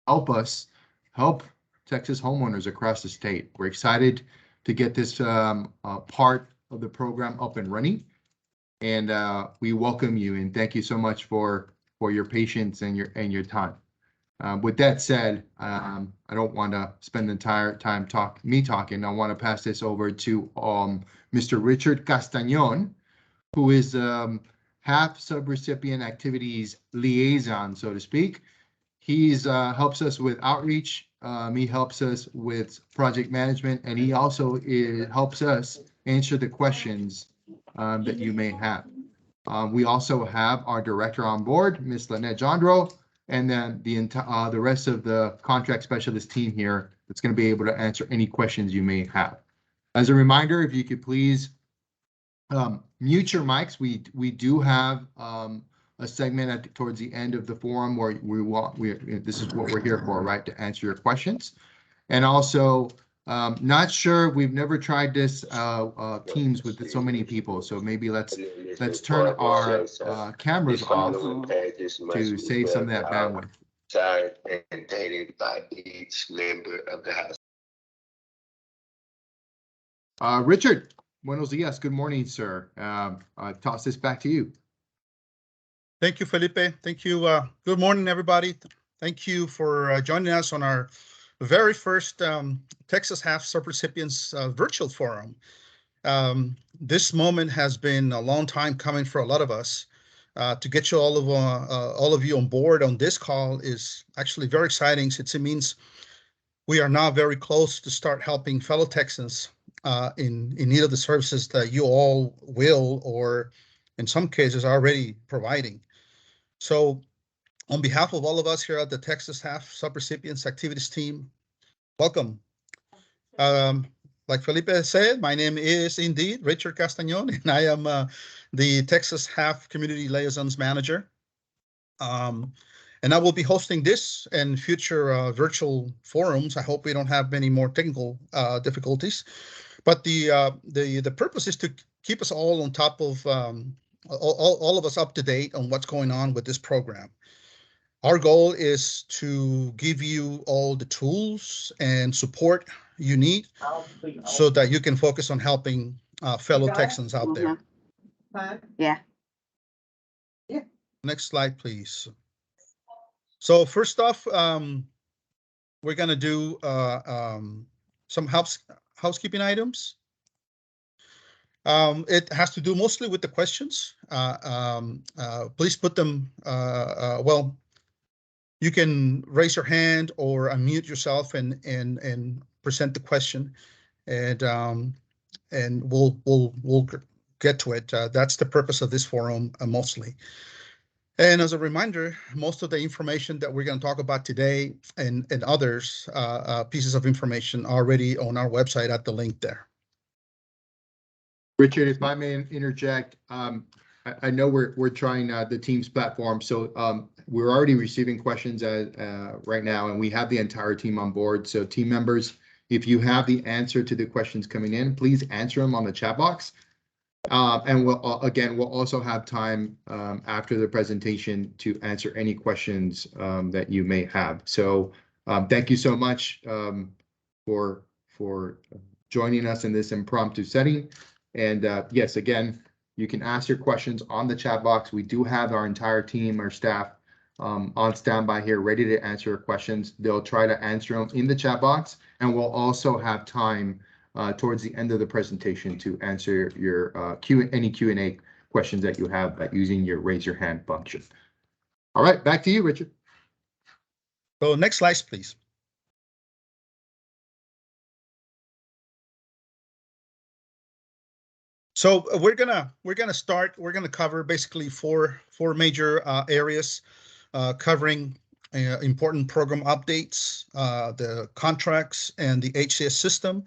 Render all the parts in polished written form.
help Texas homeowners across the state. We're excited to get this part of the program up and running, and we welcome you and thank you so much for your patience and your time. With that said, I don't want to spend the entire time talking. I want to pass this over to Mr. Richard Castañon, who is HAF subrecipient activities liaison, so to speak. He's helps us with outreach. He helps us with project management, and he also helps us answer the questions that you may have. We also have our director on board, Ms. Lynette Jandro, and then the rest of the contract specialist team here that's going to be able to answer any questions you may have. As a reminder, if you could please mute your mics. We do have a segment towards the end of the forum where this is what we're here for, right? To answer your questions. And also, not sure, we've never tried this Teams with so many people. So maybe let's turn our cameras off to save some of that bandwidth. Signed and dated by each member of the House. Richard, buenos dias. Good morning, sir. I toss this back to you. Thank you, Felipe. Thank you. Good morning, everybody. Thank you for joining us on our very first Texas HAF Subrecipients virtual forum. This moment has been a long time coming for a lot of us. To get you all of you on board on this call is actually very exciting, since it means we are now very close to start helping fellow Texans in need of the services that you all will, or in some cases, are already providing. So on behalf of all of us here at the Texas HAF Subrecipients Activities Team, welcome. Like Felipe said, my name is indeed Richard Castañon, and I am the Texas HAF Community Liaisons Manager. And I will be hosting this and future virtual forums. I hope we don't have many more technical difficulties. But the purpose is to keep us all on top of, all of us up to date on what's going on with this program. Our goal is to give you all the tools and support you need so that you can focus on helping fellow Texans out there. Yeah. Next slide, please. So first off, we're going to do some housekeeping items. It has to do mostly with the questions. Please put them, well, you can raise your hand or unmute yourself and present the question, and we'll get to it. That's the purpose of this forum mostly. And as a reminder, most of the information that we're going to talk about today and others pieces of information are already on our website at the link there. Richard, if I may interject, I know we're trying the Teams platform, so we're already receiving questions right now, and we have the entire team on board. So team members, if you have the answer to the questions coming in, please answer them on the chat box. And we'll also have time after the presentation to answer any questions that you may have. So thank you so much for joining us in this impromptu setting. And yes, again, you can ask your questions on the chat box. We do have our entire team, our staff on standby here, ready to answer your questions. They'll try to answer them in the chat box, and we'll also have time towards the end of the presentation to answer your any Q&A questions that you have using your raise your hand function. All right, back to you, Richard. So next slide, please. So we're gonna cover basically four major areas, covering important program updates, the contracts, and the HCS system,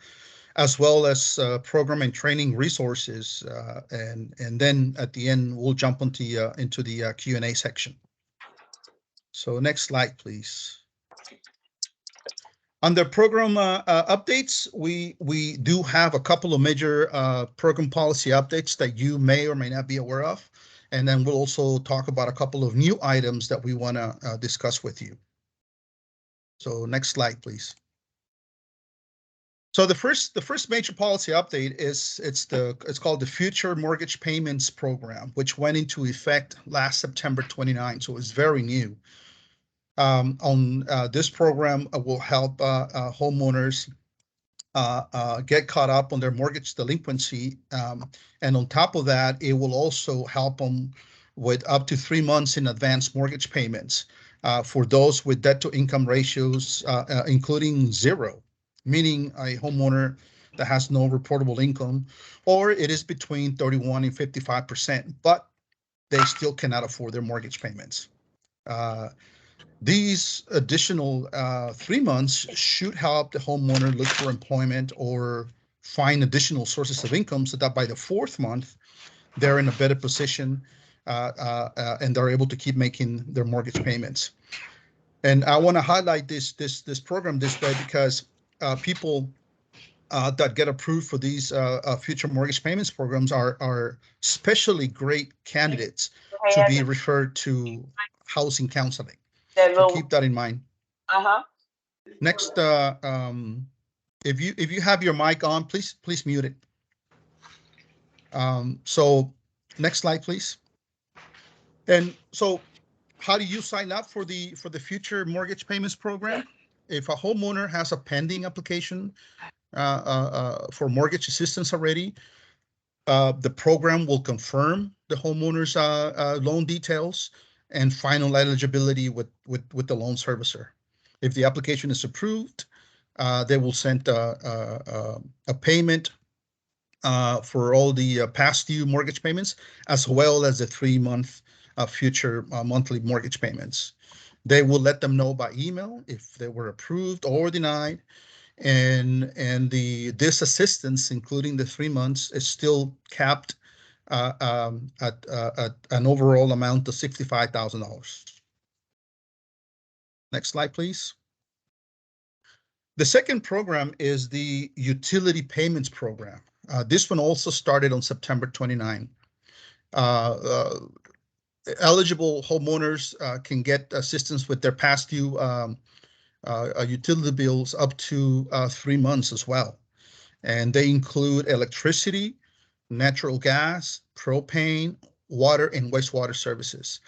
as well as program and training resources, and then at the end we'll jump into the Q&A section. So next slide, please. Under program updates, we do have a couple of major program policy updates that you may or may not be aware of, and then we'll also talk about a couple of new items that we want to discuss with you. So next slide, please. So the first major policy update is it's called the Future Mortgage Payments Program, which went into effect last September 29. So it's very new. On this program will help homeowners get caught up on their mortgage delinquency, and on top of that, it will also help them with up to 3 months in advance mortgage payments for those with debt-to-income ratios, including 0. Meaning a homeowner that has no reportable income, or it is between 31 and 55%, but they still cannot afford their mortgage payments. These additional 3 months should help the homeowner look for employment or find additional sources of income so that by the 4th month, they're in a better position and they're able to keep making their mortgage payments. And I want to highlight this program this way because people that get approved for these future mortgage payments programs are especially great candidates to be referred to housing counseling. So keep that in mind. Next, if you have your mic on, please mute it. So next slide, please. And so how do you sign up for the future mortgage payments program? If a homeowner has a pending application for mortgage assistance already, the program will confirm the homeowner's loan details and final eligibility with the loan servicer. If the application is approved, they will send a payment for all the past due mortgage payments, as well as the 3-month future monthly mortgage payments. They will let them know by email if they were approved or denied, and this assistance, including the 3 months, is still capped at an overall amount of $65,000. Next slide, please. The second program is the Utility Payments Program. This one also started on September 29. Eligible homeowners can get assistance with their past due utility bills up to 3 months as well. And they include electricity, natural gas, propane, water, and wastewater services.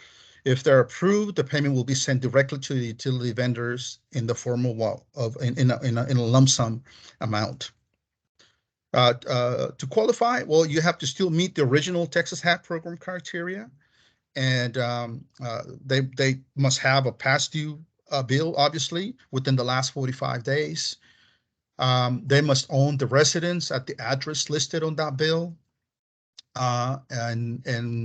If they're approved, the payment will be sent directly to the utility vendors in the form of in a lump sum amount. To qualify, well, you have to still meet the original TXHAF program criteria, and they must have a past due bill, obviously, within the last 45 days. They must own the residence at the address listed on that bill. And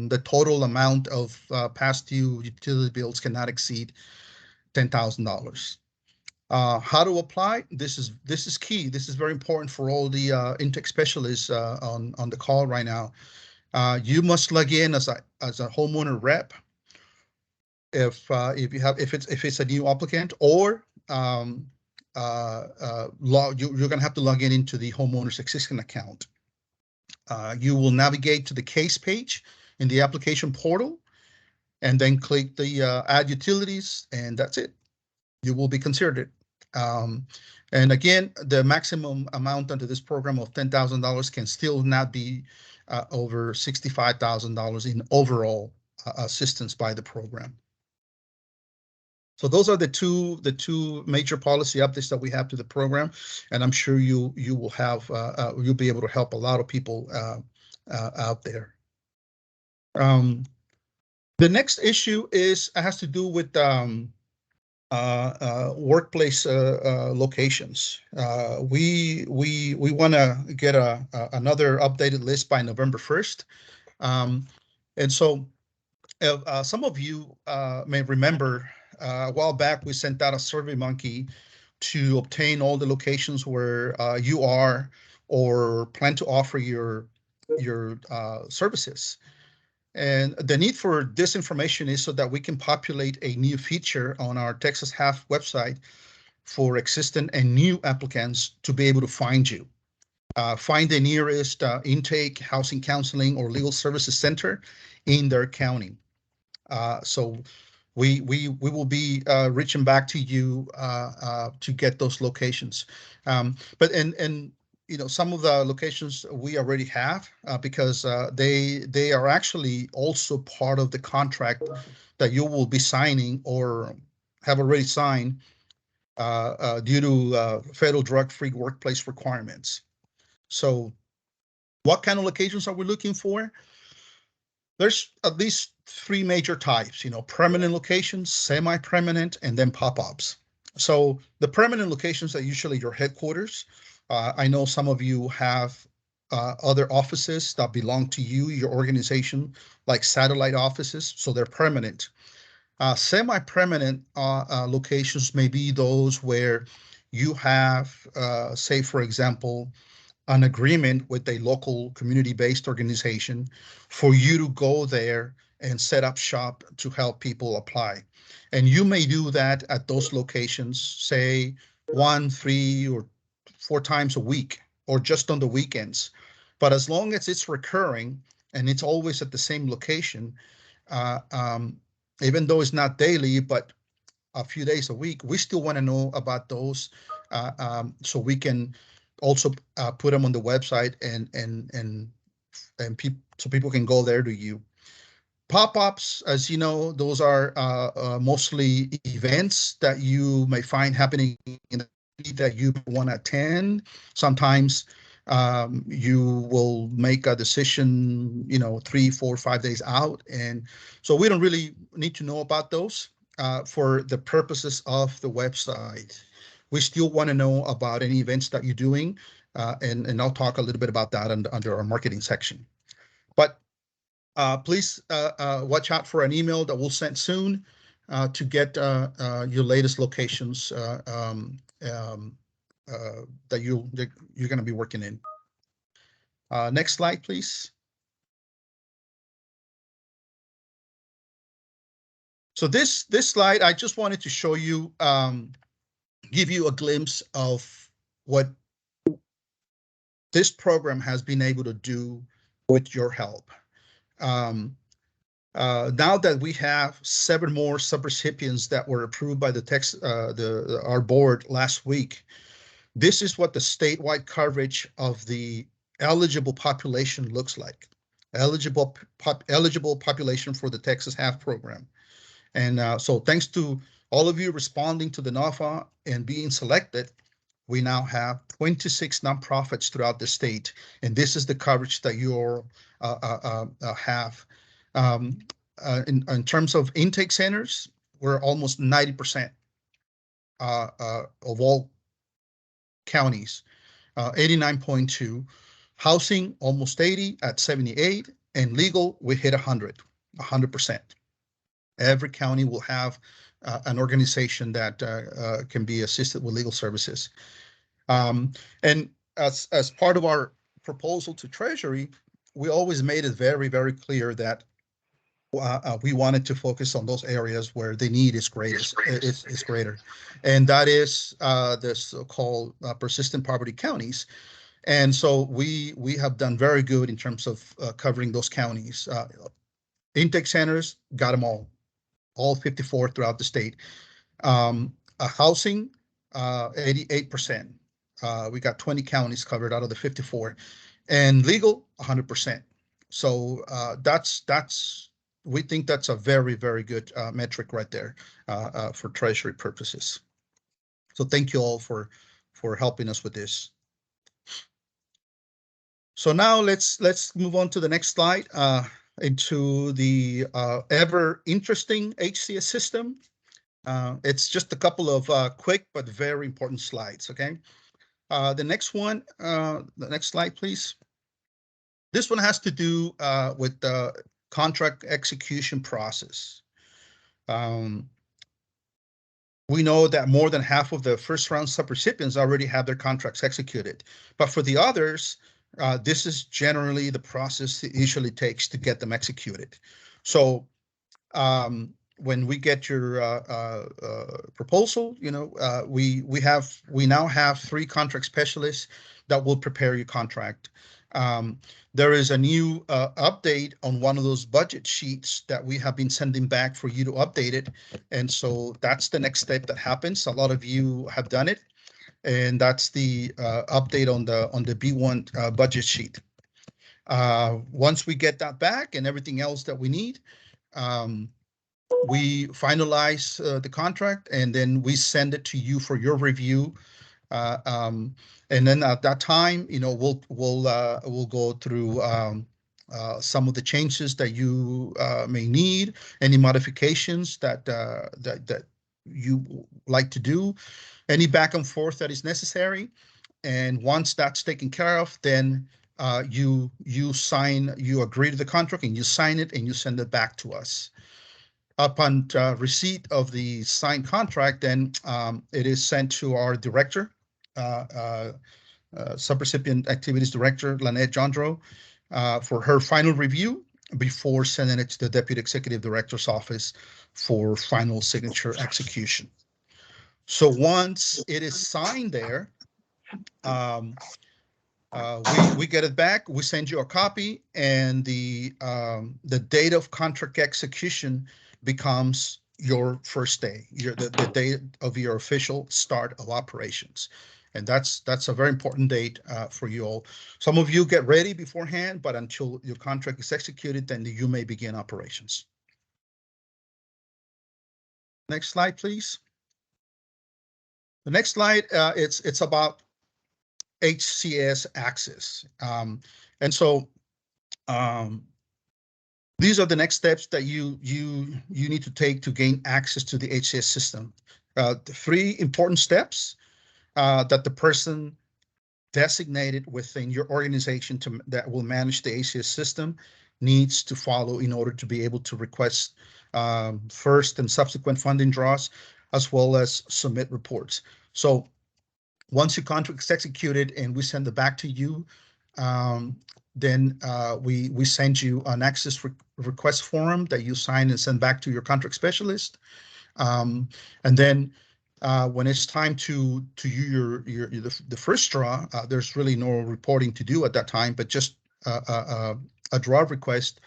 the total amount of past due utility bills cannot exceed $10,000. How to apply? This is key. This is very important for all the intake specialists on the call right now. You must log in as a homeowner rep if it's a new applicant, or you're going to have to log in into the homeowner's existing account. You will navigate to the case page in the application portal, and then click the add utilities, and that's it. You will be considered. And again, the maximum amount under this program of $10,000 can still not be over $65,000 in overall assistance by the program. So those are the two major policy updates that we have to the program, and I'm sure you will have you'll be able to help a lot of people out there. The next issue has to do with workplace locations. We want to get another updated list by November 1st, and so some of you may remember. A while back, we sent out a SurveyMonkey to obtain all the locations where you are or plan to offer your services. And the need for this information is so that we can populate a new feature on our TXHAF website for existing and new applicants to be able to find you. Find the nearest intake, housing counseling, or legal services center in their county. So we will be reaching back to you to get those locations. But you know, some of the locations we already have because they are actually also part of the contract that you will be signing or have already signed due to federal drug-free workplace requirements. So what kind of locations are we looking for? There's at least three major types, you know, permanent locations, semi-permanent, and then pop-ups. So the permanent locations are usually your headquarters. I know some of you have other offices that belong to you, your organization, like satellite offices, so they're permanent. Semi-permanent locations may be those where you have, say, for example, an agreement with a local community-based organization for you to go there and set up shop to help people apply. And you may do that at those locations, say 1, 3, or 4 times a week, or just on the weekends. But as long as it's recurring and it's always at the same location, uh, um, even though it's not daily, but a few days a week, we still want to know about those so we can also put them on the website and so people can go there to you. Pop-ups, as you know, those are mostly events that you may find happening in the city that you want to attend. Sometimes you will make a decision, you know, 3, 4, 5 days out, and so we don't really need to know about those for the purposes of the website. We still want to know about any events that you're doing, and I'll talk a little bit about that under our marketing section. But please watch out for an email that we'll send soon to get your latest locations that you're going to be working in. Next slide, please. So this slide, I just wanted to show you, give you a glimpse of what this program has been able to do with your help. Now that we have 7 more subrecipients that were approved by our board last week, this is what the statewide coverage of the eligible population looks like. Eligible population for the TXHAF program. And so thanks to all of you responding to the NOFA and being selected, we now have 26 nonprofits throughout the state, and this is the coverage that you have. In terms of intake centers, we're almost 90% of all counties, 89.2. Housing, almost 80 at 78, and legal, we hit 100%. Every county will have an organization that can be assisted with legal services. And as part of our proposal to Treasury, we always made it very, very clear that we wanted to focus on those areas where the need is greatest, is greater. And that is the so-called persistent poverty counties. And so we have done very good in terms of covering those counties. Intake centers, got them all 54 throughout the state. Housing, 88%. We got 20 counties covered out of the 54, and legal, 100%. So we think that's a very, very good metric right there for Treasury purposes. So thank you all for helping us with this. So now let's move on to the next slide, into the ever interesting HCS system. It's just a couple of quick but very important slides, okay? The next one, the next slide, please. This one has to do with the contract execution process. We know that more than half of the first round subrecipients already have their contracts executed, but for the others, this is generally the process it usually takes to get them executed. So when we get your proposal, you know, we now have 3 contract specialists that will prepare your contract. There is a new update on one of those budget sheets that we have been sending back for you to update it. And so that's the next step that happens. A lot of you have done it. And that's the update on the B1 budget sheet. Once we get that back and everything else that we need, we finalize the contract, and then we send it to you for your review. And then at that time, we'll go through some of the changes that you may need, any modifications that you like to do, any back and forth that is necessary. And once that's taken care of, then you agree to the contract and you sign it and you send it back to us. Upon receipt of the signed contract, then it is sent to our director, Subrecipient Activities Director, Lynette Jondro, for her final review before sending it to the Deputy Executive Director's office for final signature execution. So once it is signed there, we get it back, we send you a copy, and the date of contract execution becomes your first day, the date of your official start of operations. And that's a very important date for you all. Some of you get ready beforehand, but until your contract is executed, then you may begin operations. Next slide, please. The next slide, it's about HCS Access. And so these are the next steps that you need to take to gain access to the HCS system. The 3 important steps that the person designated within your organization that will manage the HCS system needs to follow in order to be able to request first and subsequent funding draws, as well as submit reports. So once your contract is executed and we send it back to you, then we send you an access request form that you sign and send back to your contract specialist. And then when it's time to do the first draw, there's really no reporting to do at that time, but just a draw request.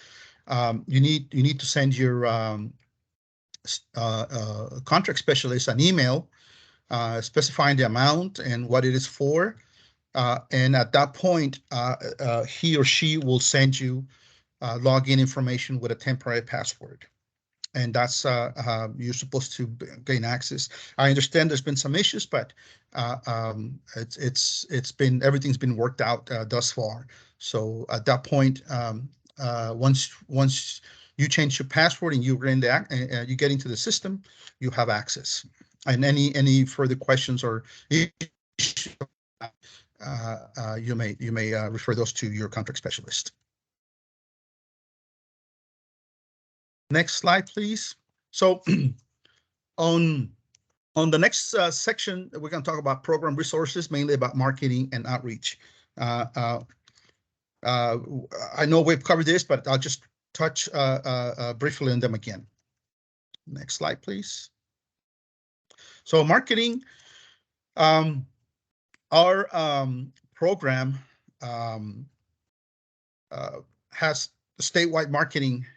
You need to send your contract specialist an email specifying the amount and what it is for. And at that point, he or she will send you login information with a temporary password. And that's you're supposed to gain access. I understand there's been some issues, but everything's been worked out thus far. So at that point, once you change your password and you get into the system, you have access. And any further questions or issues, you may refer those to your contract specialist. Next slide, please. So on the next section, we're going to talk about program resources, mainly about marketing and outreach. I know we've covered this, but I'll just touch briefly on them again. Next slide, please. So marketing, our program has a statewide marketing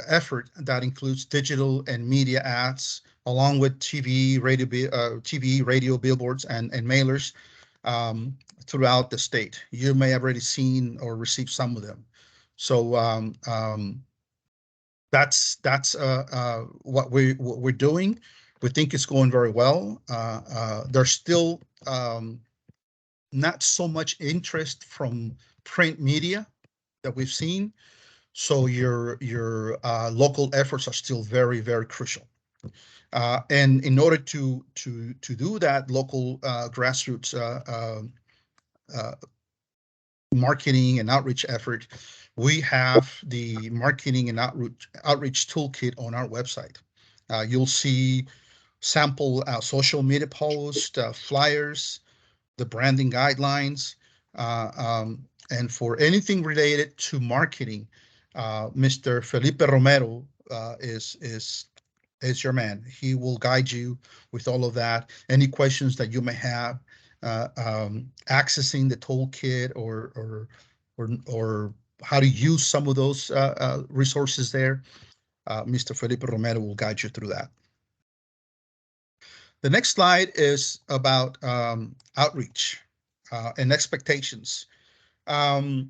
effort that includes digital and media ads, along with TV, radio, billboards, and mailers throughout the state. You may have already seen or received some of them. So that's what we're doing. We think it's going very well. There's still not so much interest from print media that we've seen. So your local efforts are still very, very crucial. And in order to do that local grassroots marketing and outreach effort, we have the marketing and outreach toolkit on our website. You'll see sample social media posts, flyers, the branding guidelines, and for anything related to marketing, Mr. Felipe Romero is your man. He will guide you with all of that. Any questions that you may have, accessing the toolkit or or how to use some of those resources there, Mr. Felipe Romero will guide you through that. The next slide is about outreach and expectations. As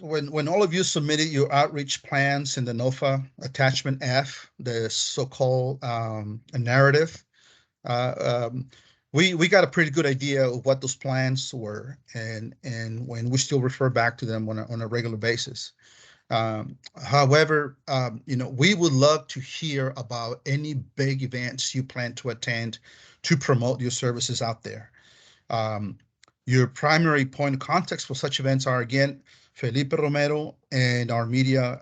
when all of you submitted your outreach plans in the NOFA attachment F, the so-called narrative, we got a pretty good idea of what those plans were, and when we still refer back to them on a regular basis. However, we would love to hear about any big events you plan to attend to promote your services out there. Your primary point of context for such events are, again, Felipe Romero and our media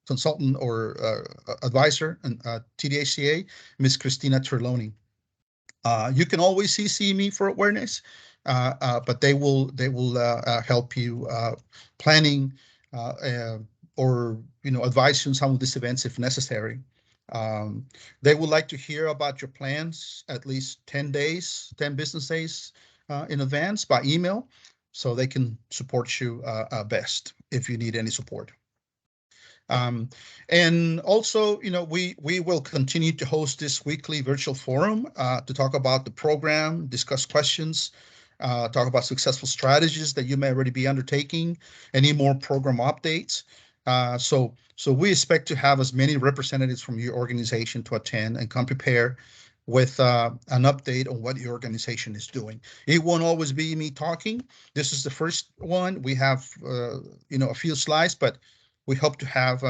consultant or advisor and TDHCA, Ms. Christina Terloni. You can always CC me for awareness, but they will help you planning or advise you on some of these events if necessary. They would like to hear about your plans at least 10 business days in advance by email, so they can support you best if you need any support. And also, we will continue to host this weekly virtual forum to talk about the program, discuss questions, talk about successful strategies that you may already be undertaking, any more program updates. So we expect to have as many representatives from your organization to attend and come prepare with an update on what your organization is doing. It won't always be me talking. This is the first one. We have a few slides, but we hope to have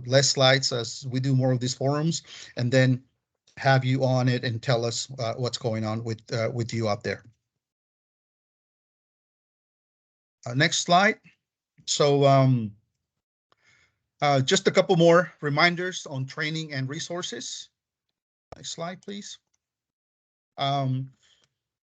less slides as we do more of these forums, and then have you on it and tell us what's going on with you out there. Next slide. So just a couple more reminders on training and resources. Next slide, please.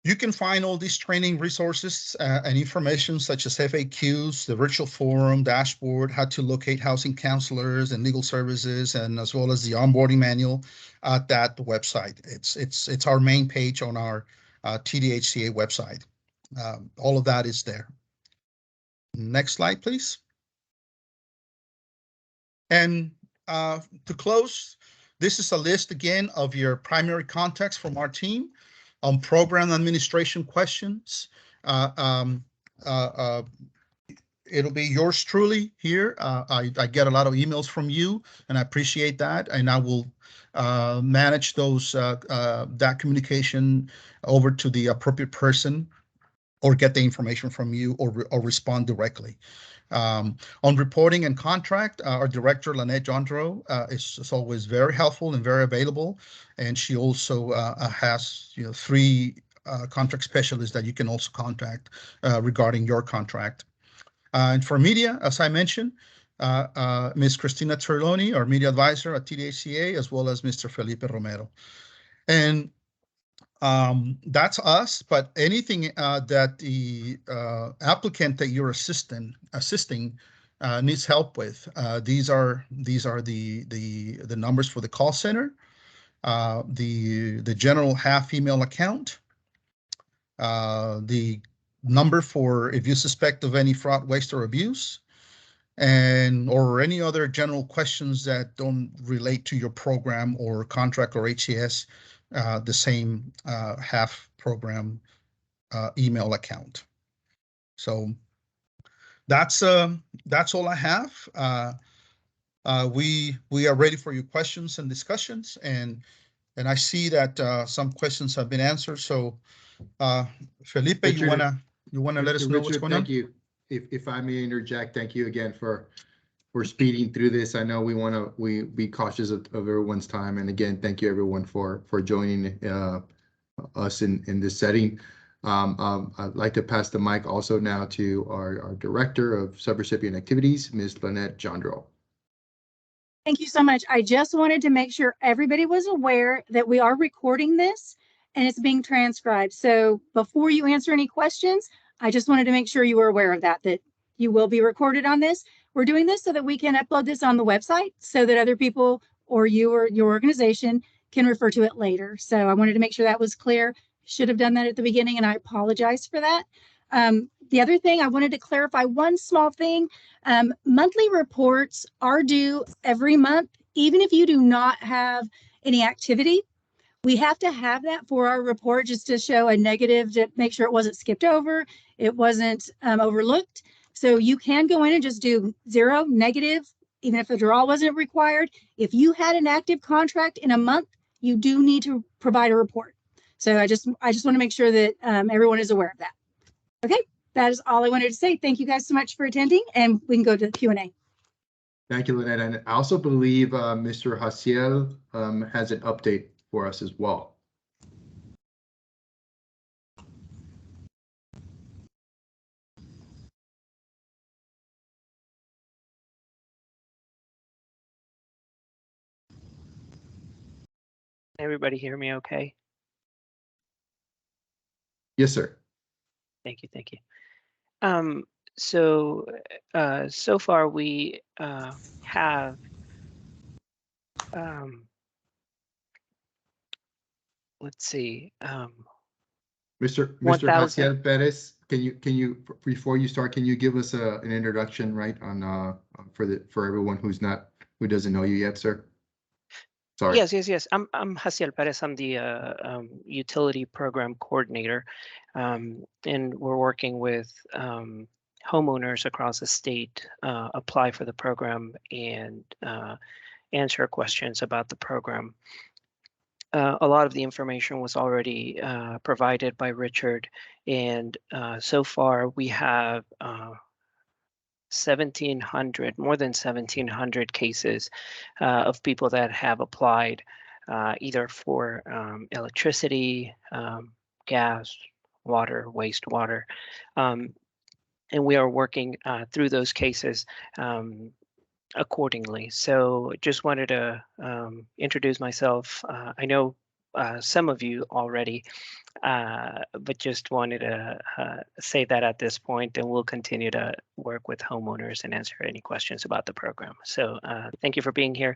You can find all these training resources and information such as FAQs, the virtual forum, dashboard, how to locate housing counselors and legal services, and as well as the onboarding manual at that website. It's our main page on our TDHCA website. All of that is there. Next slide, please. And to close, this is a list again of your primary contacts from our team on program administration questions. It'll be yours truly here. I get a lot of emails from you, and I appreciate that. And I will manage those that communication over to the appropriate person, or get the information from you, or respond directly. On reporting and contract, our director, Lynette Jondro, is always very helpful and very available. And she also has 3 contract specialists that you can also contact regarding your contract. And for media, as I mentioned, Ms. Christina Terloni, our media advisor at TDHCA, as well as Mr. Felipe Romero. And that's us, but anything that the applicant that you're assisting needs help with, these are the numbers for the call center, the general HCS email account, the number for if you suspect of any fraud, waste, or abuse, or any other general questions that don't relate to your program or contract or HCS. The same HCS program email account. So that's all I have. We are ready for your questions and discussions, and I see that some questions have been answered. So Felipe, Richard, you wanna let us know what's going on? Thank you. If I may interject, thank you again for speeding through this. I know we be cautious of everyone's time, and again, thank you everyone for joining us in this setting. I'd like to pass the mic also now to our Director of Subrecipient Activities, Ms. Lynette Jondro. Thank you so much. I just wanted to make sure everybody was aware that we are recording this and it's being transcribed. So before you answer any questions, I just wanted to make sure you were aware of that you will be recorded on this. We're doing this so that we can upload this on the website so that other people or you or your organization can refer to it later. So I wanted to make sure that was clear. Should have done that at the beginning, and I apologize for that. The other thing I wanted to clarify, one small thing, monthly reports are due every month, even if you do not have any activity. We have to have that for our report just to show a negative, to make sure it wasn't skipped over, it wasn't overlooked. So you can go in and just do 0, negative, even if the draw wasn't required. If you had an active contract in a month, you do need to provide a report. So I just want to make sure that everyone is aware of that. Okay, that is all I wanted to say. Thank you guys so much for attending, and we can go to the Q&A. Thank you, Lynette. And I also believe Mr. Haciel has an update for us as well. Everybody hear me okay? Yes, sir. Thank you, thank you. So far we have let's see, Mr. 1,000. Haciel Perez, can you before you start, can you give us an introduction, right, on for everyone who doesn't know you yet, sir? Sorry. Yes. I'm Haciel Perez. I'm the utility program coordinator, and we're working with homeowners across the state apply for the program and answer questions about the program. A lot of the information was already provided by Richard, and so far we have 1,700, more than 1,700 cases of people that have applied either for electricity, gas, water, wastewater, and we are working through those cases accordingly. So just wanted to introduce myself. I know some of you already, but just wanted to say that at this point, and we'll continue to work with homeowners and answer any questions about the program. So thank you for being here,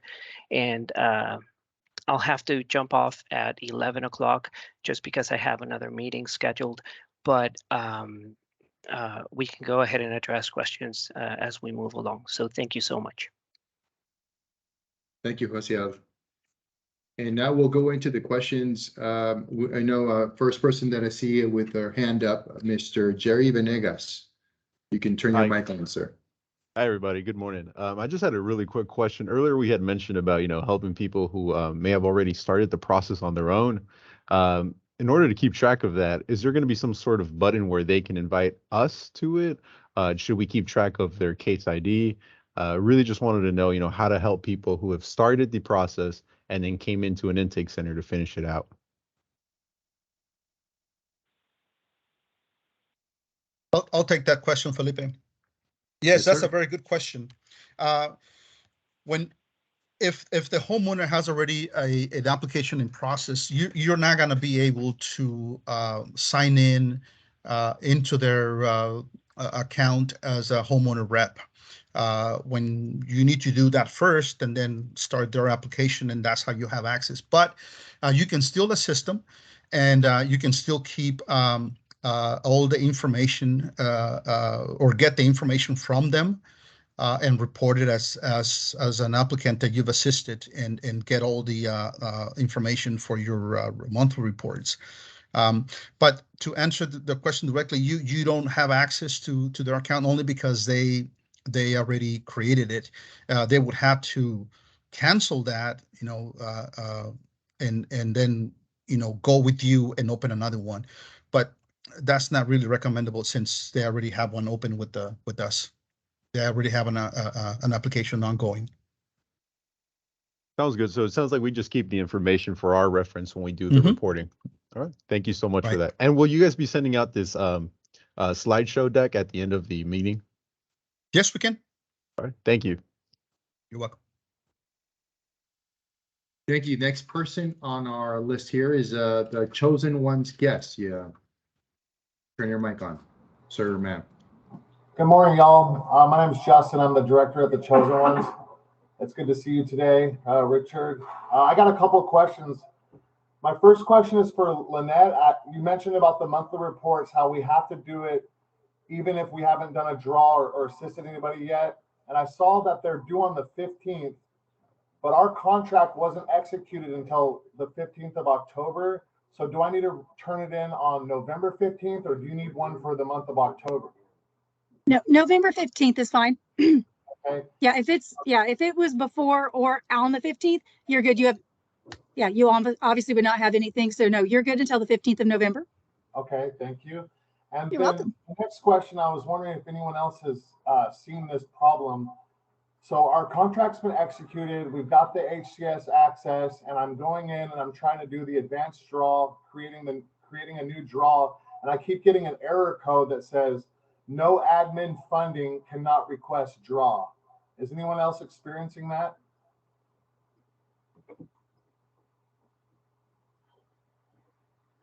and I'll have to jump off at 11 o'clock just because I have another meeting scheduled, but we can go ahead and address questions as we move along. So thank you so much. Thank you, Haciel. And now we'll go into the questions. I know first person that I see with their hand up, Mr. Jerry Venegas. You can turn your mic on, sir. Hi, everybody. Good morning. I just had a really quick question. Earlier, we had mentioned about, helping people who may have already started the process on their own. In order to keep track of that, is there going to be some sort of button where they can invite us to it? Should we keep track of their case ID? Really just wanted to know, how to help people who have started the process and then came into an intake center to finish it out. I'll take that question, Felipe. Yes, that's sir. a very good question. If the homeowner has already an application in process, you're not going to be able to sign in into their account as a homeowner rep. When you need to do that first and then start their application, and that's how you have access. But you can still assist them, and you can still keep all the information or get the information from them and report it as an applicant that you've assisted, and get all the information for your monthly reports. But to answer the question directly, you don't have access to their account only because they already created it. They would have to cancel that, and then go with you and open another one. But that's not really recommendable since they already have one open with us. They already have an application ongoing. Sounds good. So it sounds like we just keep the information for our reference when we do the reporting. All right. Thank you so much for that. And will you guys be sending out this slideshow deck at the end of the meeting? Yes, we can. All right. Thank you. You're welcome. Thank you. Next person on our list here is the chosen one's guest. Yeah. Turn your mic on, sir or ma'am. Good morning, y'all. My name is Justin. I'm the director of the Chosen Ones. It's good to see you today, Richard. I got a couple of questions. My first question is for Lynette. You mentioned about the monthly reports, how we have to do it even if we haven't done a draw or assisted anybody yet. And I saw that they're due on the 15th, but our contract wasn't executed until the 15th of October. So do I need to turn it in on November 15th, or do you need one for the month of October? No, November 15th is fine. Okay. Yeah, if it was before or on the 15th, you're good. You obviously would not have anything. So no, you're good until the 15th of November. Okay, thank you. And You're then welcome. the next question, I was wondering if anyone else has seen this problem. So our contract's been executed. We've got the HCS access, and I'm going in and I'm trying to do the advanced draw, creating a new draw, and I keep getting an error code that says no admin funding, cannot request draw. Is anyone else experiencing that?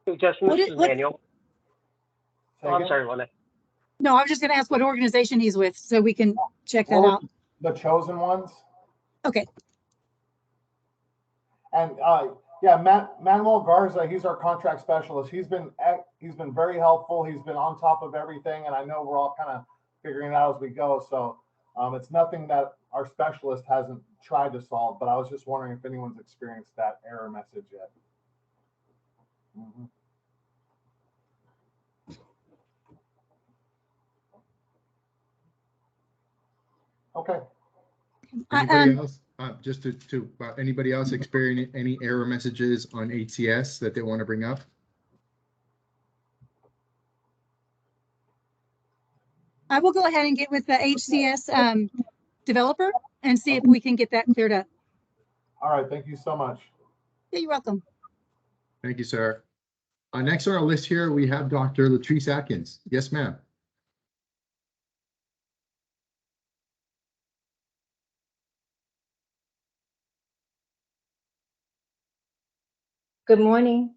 Hey, Justin, this is Daniel. Say Oh, I'm again? sorry, Lynette. No, I was just going to ask what organization he's with so we can check that out. The chosen ones. Okay. And yeah, Manuel Garza, he's our contract specialist. He's been very helpful. He's been on top of everything, and I know we're all kind of figuring it out as we go. So it's nothing that our specialist hasn't tried to solve, but I was just wondering if anyone's experienced that error message yet. Mm-hmm. Okay. Anybody else? Just to anybody else experiencing any error messages on HCS that they want to bring up? I will go ahead and get with the HCS developer and see if we can get that cleared up. All right. Thank you so much. Yeah, you're welcome. Thank you, sir. Next on our list here, we have Dr. Latrice Atkins. Yes, ma'am. Good morning.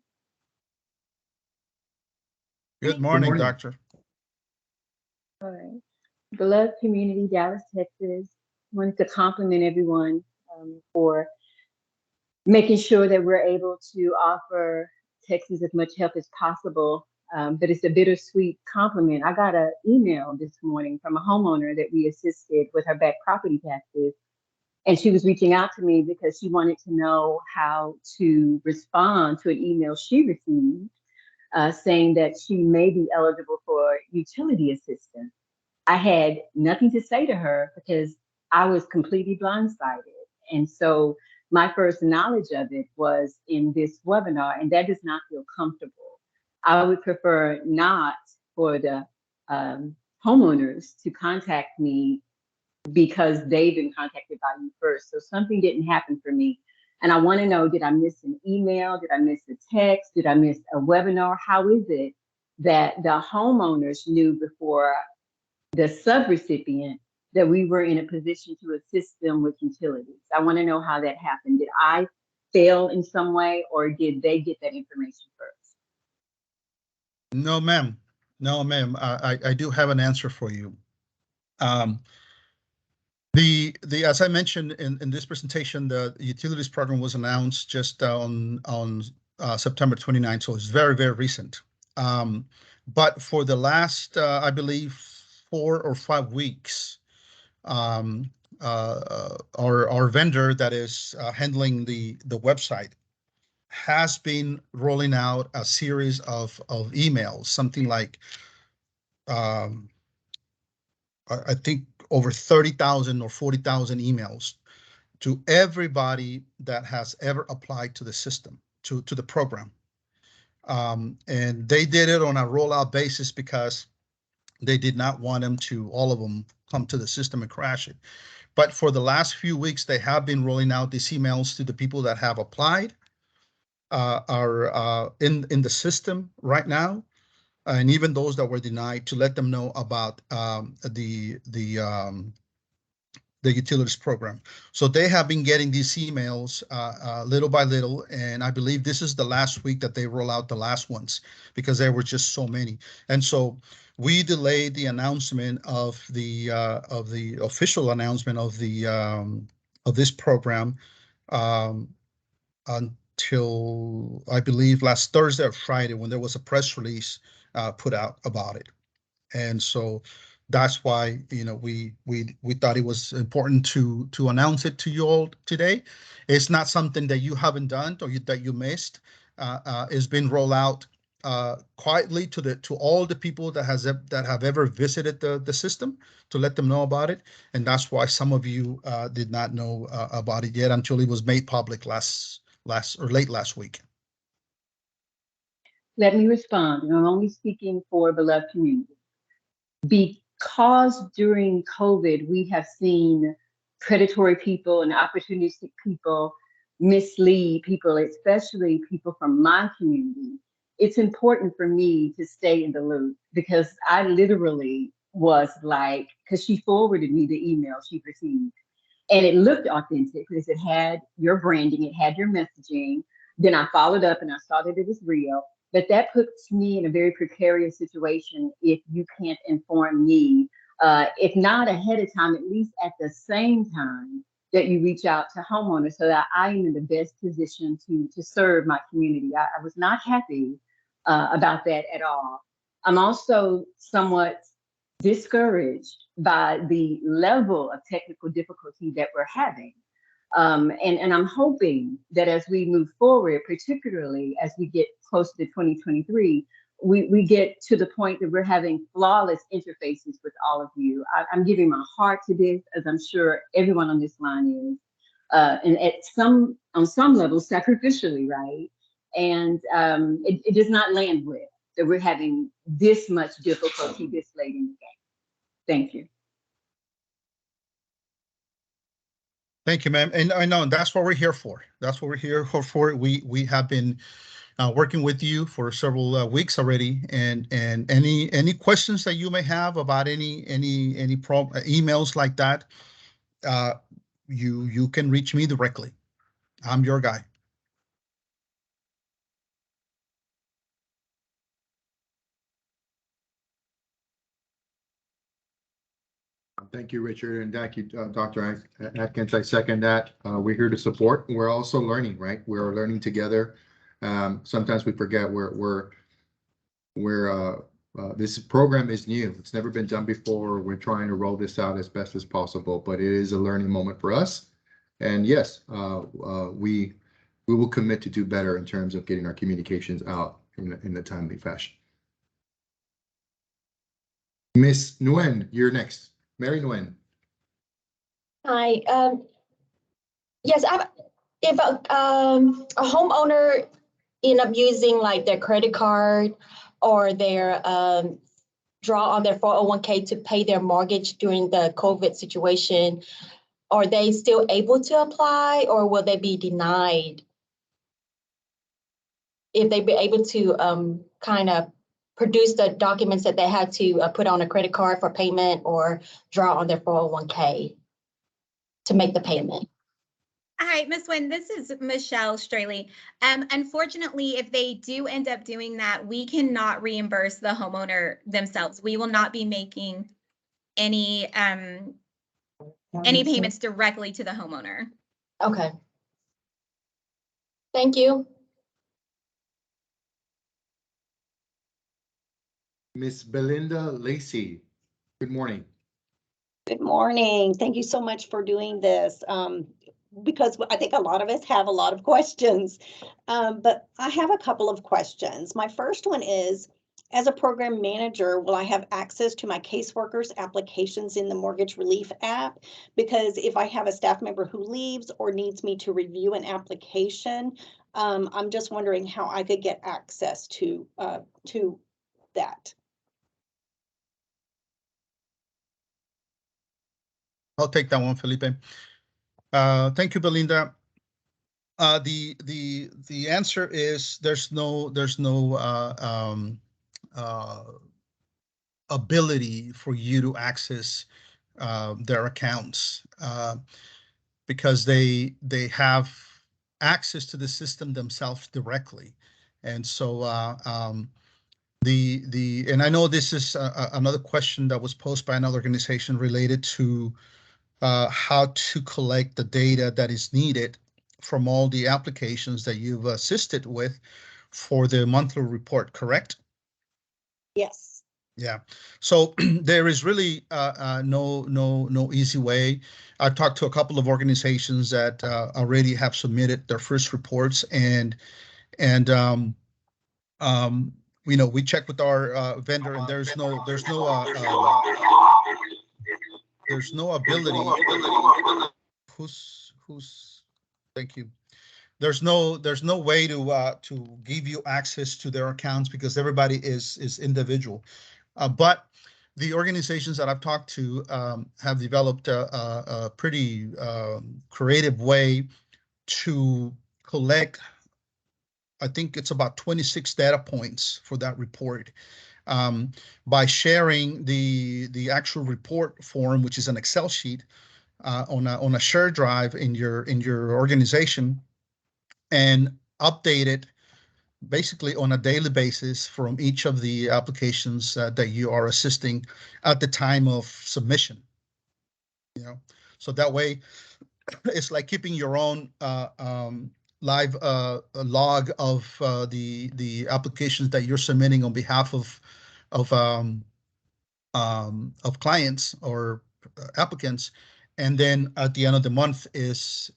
Good morning, morning. Doctor. All right. Beloved community, Dallas, Texas. Wanted to compliment everyone for making sure that we're able to offer Texas as much help as possible. But it's a bittersweet compliment. I got an email this morning from a homeowner that we assisted with her back property taxes. And she was reaching out to me because she wanted to know how to respond to an email she received saying that she may be eligible for utility assistance. I had nothing to say to her because I was completely blindsided. And so my first knowledge of it was in this webinar, and that does not feel comfortable. I would prefer not for the homeowners to contact me because they've been contacted by you first. So something didn't happen for me. And I want to know, did I miss an email? Did I miss a text? Did I miss a webinar? How is it that the homeowners knew before the subrecipient that we were in a position to assist them with utilities? I want to know how that happened. Did I fail in some way, or did they get that information first? No, ma'am. No, ma'am. I do have an answer for you. As I mentioned in this presentation, the utilities program was announced just on September 29th, so it's very, very recent. But for the last, I believe, 4 or 5 weeks, our vendor that is handling the website has been rolling out a series of emails, something like I think over 30,000 or 40,000 emails to everybody that has ever applied to the system, to the program. And they did it on a rollout basis because they did not want all of them come to the system and crash it. But for the last few weeks, they have been rolling out these emails to the people that have applied, are in the system right now, and even those that were denied, to let them know about the utilities program. So they have been getting these emails little by little, and I believe this is the last week that they roll out the last ones because there were just so many. And so we delayed the announcement of the official announcement of this program until I believe last Thursday or Friday, when there was a press release put out about it. And so that's why, we thought it was important to announce it to you all today. It's not something that you haven't done or that you missed. It's been rolled out quietly to all the people that have ever visited the system, to let them know about it. And that's why some of you did not know about it yet until it was made public late last week. Let me respond, and I'm only speaking for beloved community. Because during COVID, we have seen predatory people and opportunistic people mislead people, especially people from my community. It's important for me to stay in the loop, because I literally was like, because she forwarded me the email she received, and it looked authentic because it had your branding, it had your messaging. Then I followed up and I saw that it was real. But that puts me in a very precarious situation if you can't inform me, if not ahead of time, at least at the same time that you reach out to homeowners, so that I am in the best position to serve my community. I was not happy about that at all. I'm also somewhat discouraged by the level of technical difficulty that we're having. And I'm hoping that as we move forward, particularly as we get close to 2023, we get to the point that we're having flawless interfaces with all of you. I'm giving my heart to this, as I'm sure everyone on this line is, and on some level, sacrificially, right? And it does not land well that we're having this much difficulty this late in the game. Thank you. Thank you, ma'am. And I know that's what we're here for. That's what we're here for. We have been working with you for several weeks already, and any questions that you may have about any emails like that, you can reach me directly. I'm your guy. Thank you, Richard, and thank you, Dr. Atkins. I second that. We're here to support. We're also learning, right? We're learning together. Sometimes we forget this program is new. It's never been done before. We're trying to roll this out as best as possible, but it is a learning moment for us. And yes, we will commit to do better in terms of getting our communications out in a timely fashion. Miss Nguyen, you're next. Mary Nguyen. Hi. Yes, if a homeowner end up using like their credit card or their draw on their 401k to pay their mortgage during the COVID situation, are they still able to apply, or will they be denied if they be able to kind of produce the documents that they had to put on a credit card for payment or draw on their 401k to make the payment? Hi, Ms. Nguyen, this is Michelle Straley. Unfortunately, if they do end up doing that, we cannot reimburse the homeowner themselves. We will not be making any payments directly to the homeowner. Okay. Thank you. Miss Belinda Lacey, good morning. Good morning. Thank you so much for doing this. Because I think a lot of us have a lot of questions, but I have a couple of questions. My first one is, as a program manager, will I have access to my caseworkers' applications in the Mortgage Relief app? Because if I have a staff member who leaves or needs me to review an application, I'm just wondering how I could get access to that. I'll take that one, Felipe. Thank you, Belinda. The answer is there's no ability for you to access their accounts because they have access to the system themselves directly, and so and I know this is another question that was posed by another organization related to how to collect the data that is needed from all the applications that you've assisted with for the monthly report, correct? Yes. Yeah, so there is really no easy way. I've talked to a couple of organizations that already have submitted their first reports, and we check with our vendor, and there's no ability. Who's thank you. There's no way to give you access to their accounts because everybody is individual. But the organizations that I've talked to have developed a pretty creative way to collect, I think it's about 26 data points for that report, by sharing the actual report form, which is an Excel sheet, on a shared drive in your organization, and update it basically on a daily basis from each of the applications that you are assisting at the time of submission. So that way it's like keeping your own live log of the applications that you're submitting on behalf of clients or applicants, and then at the end of the month is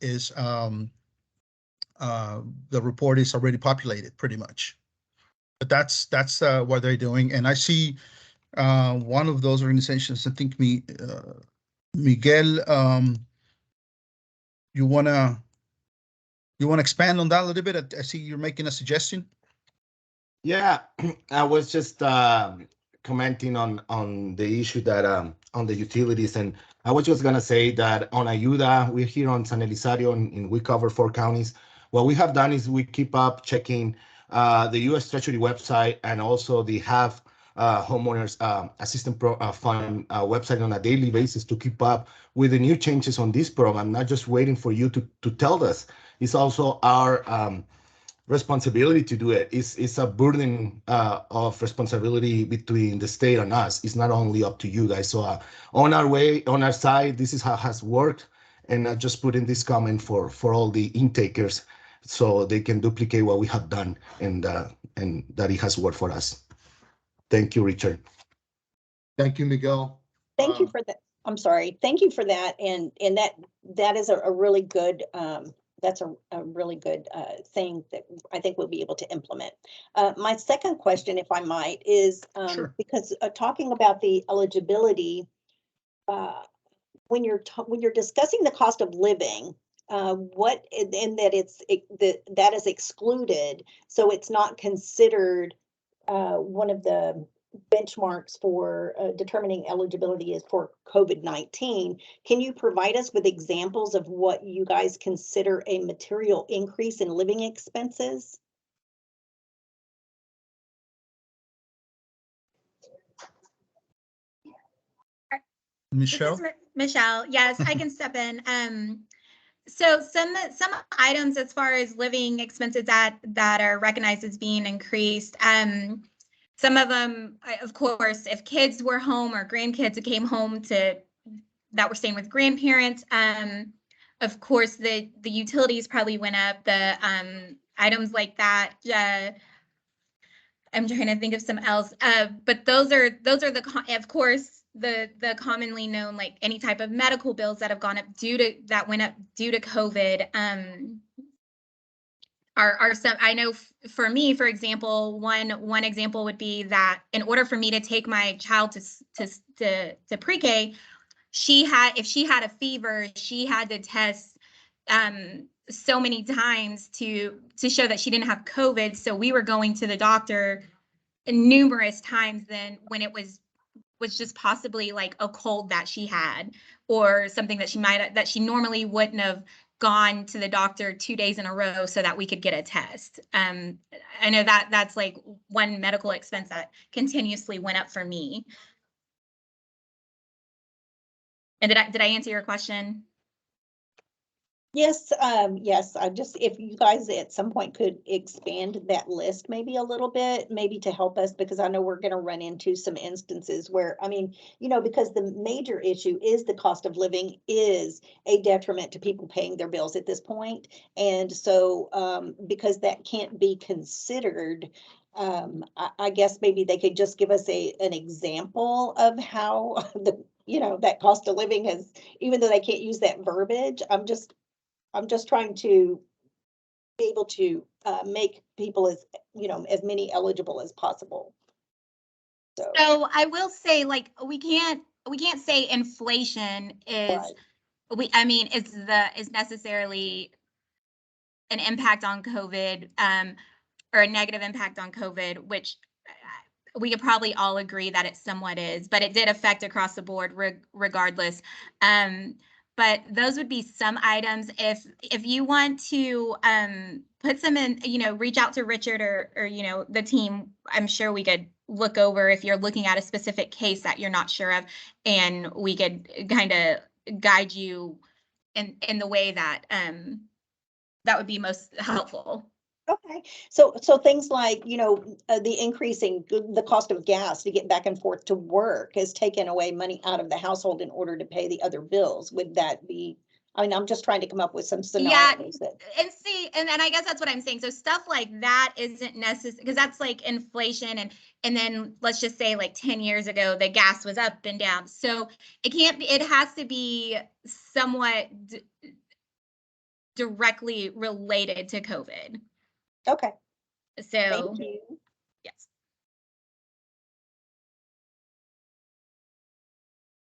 the report is already populated pretty much. But that's what they're doing, and I see one of those organizations. I think Miguel, you wanna expand on that a little bit? I see you're making a suggestion. Yeah, I was just commenting on the issue that on the utilities, and I was just gonna say that on Ayuda, we're here on San Elizario, and we cover 4 counties. What we have done is we keep up checking the U.S. Treasury website and also the HAF homeowners assistance fund website on a daily basis to keep up with the new changes on this program. Not just waiting for you to tell us. It's also our responsibility to do it. It's a burden of responsibility between the state and us. It's not only up to you guys. So on our side, this is how it has worked. And I just put in this comment for all the intakers so they can duplicate what we have done, and that it has worked for us. Thank you, Richard. Thank you, Miguel. Thank you for that. I'm sorry. Thank you for that. And that is a really good that's a really good thing that I think we'll be able to implement. My second question, if I might, is Sure. because talking about the eligibility, when you're discussing the cost of living, what and that that is excluded, so it's not considered one of the benchmarks for determining eligibility is for COVID-19. Can you provide us with examples of what you guys consider a material increase in living expenses? Michelle? This is Michelle. Yes, I can step in. So some items as far as living expenses that are recognized as being increased. Some of them, of course, if kids were home or grandkids came home that were staying with grandparents, of course the utilities probably went up. The items like that. I'm trying to think of some else. But those are of course the commonly known, like any type of medical bills that have gone up went up due to COVID. Are some, I know for me, for example, one example would be that in order for me to take my child to pre-K, if she had a fever, she had to test so many times to show that she didn't have COVID. So we were going to the doctor numerous times then when it was just possibly like a cold that she had, or something that she normally wouldn't have gone to the doctor 2 days in a row so that we could get a test. I know that's like one medical expense that continuously went up for me. And did I answer your question? Yes, yes. If you guys at some point could expand that list maybe a little bit, maybe to help us, because I know we're going to run into some instances where, I mean, because the major issue is the cost of living is a detriment to people paying their bills at this point. And so because that can't be considered I guess maybe they could just give us an example of how that cost of living has, even though they can't use that verbiage. I'm just trying to be able to make people as many eligible as possible. So I will say, like, we can't say inflation is is necessarily an impact on COVID, or a negative impact on COVID, which we could probably all agree that it somewhat is, but it did affect across the board regardless. But those would be some items. If you want to put some in, reach out to Richard or the team, I'm sure we could look over if you're looking at a specific case that you're not sure of, and we could kind of guide you in the way that that would be most helpful. Okay, so things like, the increasing the cost of gas to get back and forth to work has taken away money out of the household in order to pay the other bills. Would that be, I'm just trying to come up with some scenarios. And I guess that's what I'm saying. So stuff like that isn't necessary, because that's like inflation, and then let's just say like 10 years ago, the gas was up and down. So it can't be, it has to be somewhat directly related to COVID. Okay. So, thank you. Yes.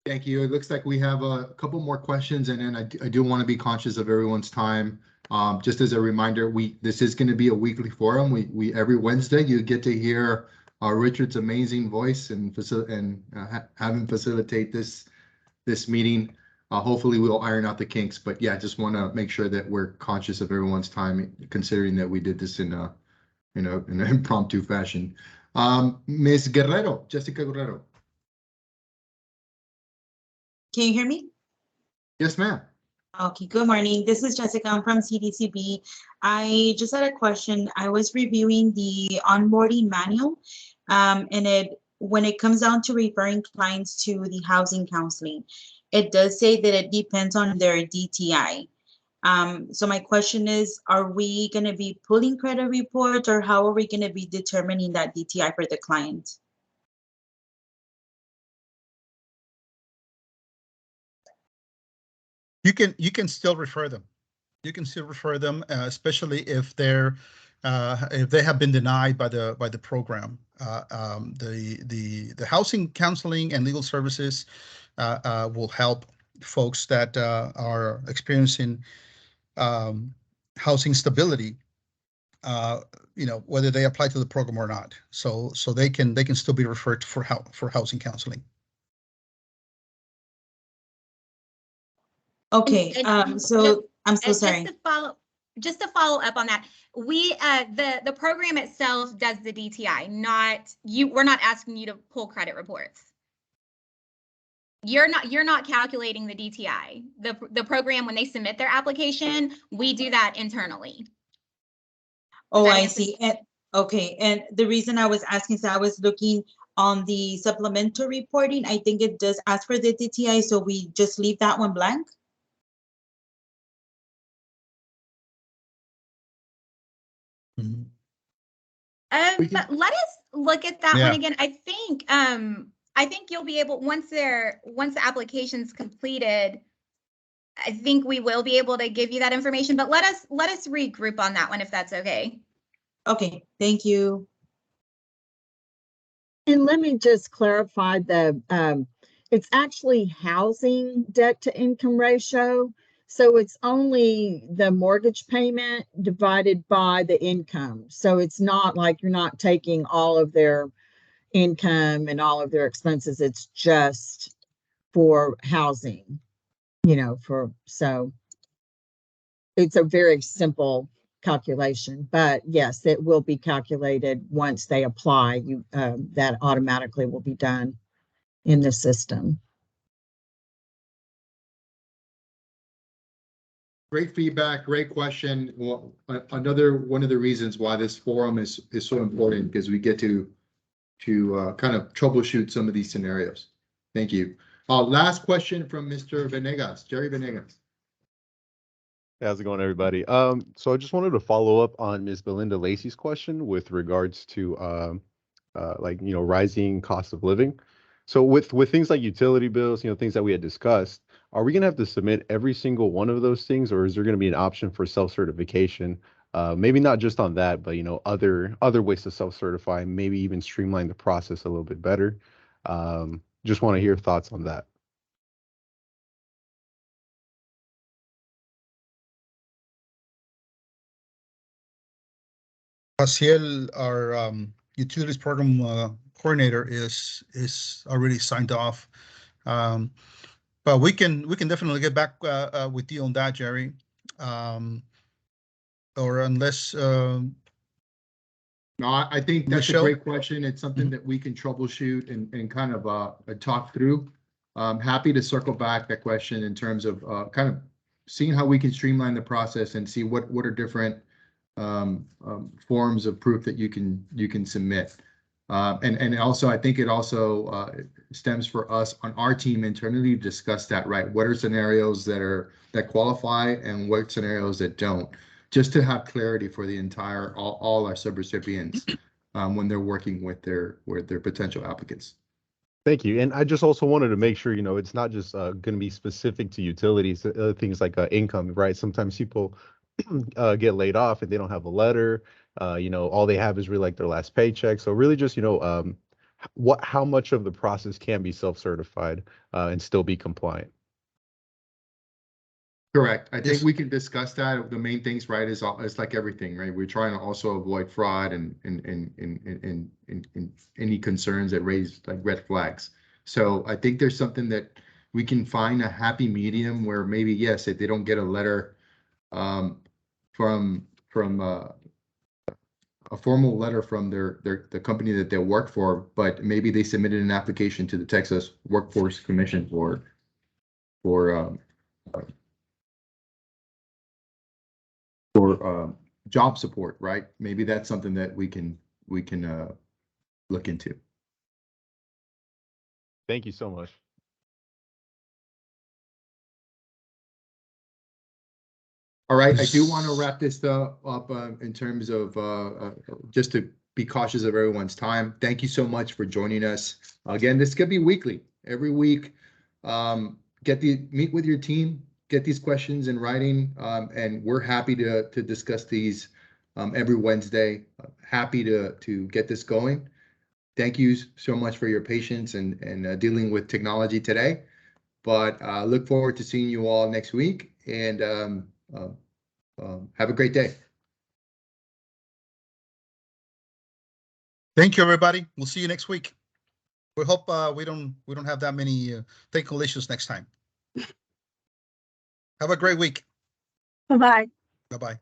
Thank you. It looks like we have a couple more questions, and then I do want to be conscious of everyone's time. Just as a reminder, this is going to be a weekly forum. We every Wednesday you get to hear Richard's amazing voice and have him facilitate this meeting. Hopefully we'll iron out the kinks, but yeah, just want to make sure that we're conscious of everyone's time, considering that we did this in an impromptu fashion. Ms. Guerrero, Jessica Guerrero. Can you hear me? Yes, ma'am. Okay, good morning. This is Jessica. I'm from CDCB. I just had a question. I was reviewing the onboarding manual, and when it comes down to referring clients to the housing counseling, it does say that it depends on their DTI. So my question is, are we going to be pulling credit reports, or how are we going to be determining that DTI for the client? You can still refer them. You can still refer them, especially if they have been denied by the program. The housing counseling and legal services will help folks that are experiencing housing stability, whether they apply to the program or not. So they can still be referred for housing counseling. Okay, so I'm so sorry. Just to follow up on that, we the program itself does the DTI, not you. We're not asking you to pull credit reports. You're not calculating the DTI. The program, when they submit their application, we do that internally. Oh, I see. Okay, and the reason I was asking is I was looking on the supplemental reporting. I think it does ask for the DTI, so we just leave that one blank. But let us look at that one again. I think you'll be able, once the application's completed, I think we will be able to give you that information, but let us regroup on that one if that's okay. Okay, thank you. And let me just clarify it's actually housing debt to income ratio. So it's only the mortgage payment divided by the income. So it's not like you're not taking all of their income and all of their expenses. It's just for housing, so it's a very simple calculation, but yes, it will be calculated once they apply. That automatically will be done in the system. Great feedback, great question. Well, another one of the reasons why this forum is so important, because we get to kind of troubleshoot some of these scenarios. Thank you. Last question from Mr. Venegas, Jerry Venegas. How's it going, everybody? So I just wanted to follow up on Ms. Belinda Lacey's question with regards to like, you know, rising cost of living. So with things like utility bills, you know, things that we had discussed, are we gonna have to submit every single one of those things, or is there gonna be an option for self-certification? Maybe not just on that, but you know, other ways to self-certify, maybe even streamline the process a little bit better. Just want to hear thoughts on that. Ciel, our utilities program coordinator, is already signed off, but we can definitely get back with you on that, Jerry, or unless. No, I think that's Michelle? a great question. It's something that we can troubleshoot and kind of talk through. Happy to circle back that question in terms of kind of seeing how we can streamline the process and see what are different forms of proof that you can submit. And also, I think it also stems for us on our team internally to discuss that, right? What are scenarios that qualify and what scenarios that don't? Just to have clarity for the entire all our subrecipients when they're working with their potential applicants. Thank you. And I just also wanted to make sure, you know, it's not just going to be specific to utilities, things like income, right? Sometimes people get laid off and they don't have a letter. You know, all they have is really like their last paycheck. So really just, you know, how much of the process can be self-certified and still be compliant? Correct. I think we can discuss that. The main things, right, is like everything, right? We're trying to also avoid fraud and any concerns that raise like red flags. So I think there's something that we can find a happy medium where maybe, yes, if they don't get a letter from a formal letter from the company that they work for, but maybe they submitted an application to the Texas Workforce Commission for job support, right? Maybe that's something that we can look into. Thank you so much. All right, I do want to wrap this up in terms of just to be cautious of everyone's time. Thank you so much for joining us. Again, this could be weekly. Every week, meet with your team, get these questions in writing, and we're happy to discuss these every Wednesday. Happy to get this going. Thank you so much for your patience and dealing with technology today. But look forward to seeing you all next week, and have a great day. Thank you, everybody. We'll see you next week. We hope we don't have that many technical issues next time. Have a great week. Bye-bye. Bye-bye.